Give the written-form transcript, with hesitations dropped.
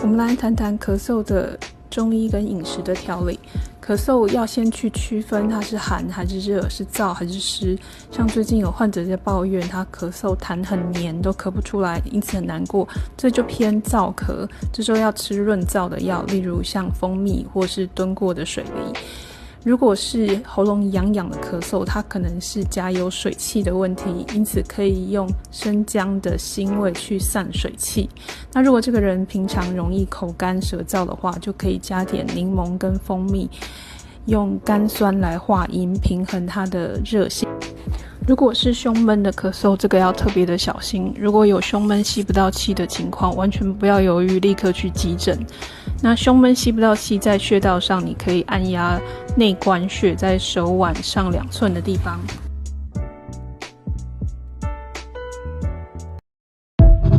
我们来谈谈咳嗽的中医跟饮食的调理。咳嗽要先去区分它是寒还是热，是燥还是湿。像最近有患者在抱怨他咳嗽痰很黏都咳不出来，因此很难过，这就偏燥咳，这时候要吃润燥的药，例如像蜂蜜或是炖过的水梨。如果是喉咙痒痒的咳嗽，它可能是夹有水气的问题，因此可以用生姜的腥味去散水气。那如果这个人平常容易口干舌燥的话，就可以加点柠檬跟蜂蜜，用甘酸来化阴，平衡它的热性。如果是胸闷的咳嗽，这个要特别的小心。如果有胸闷吸不到气的情况，完全不要犹豫，立刻去急诊。那胸闷吸不到气，在穴道上你可以按压内关穴，在手腕上2寸的地方。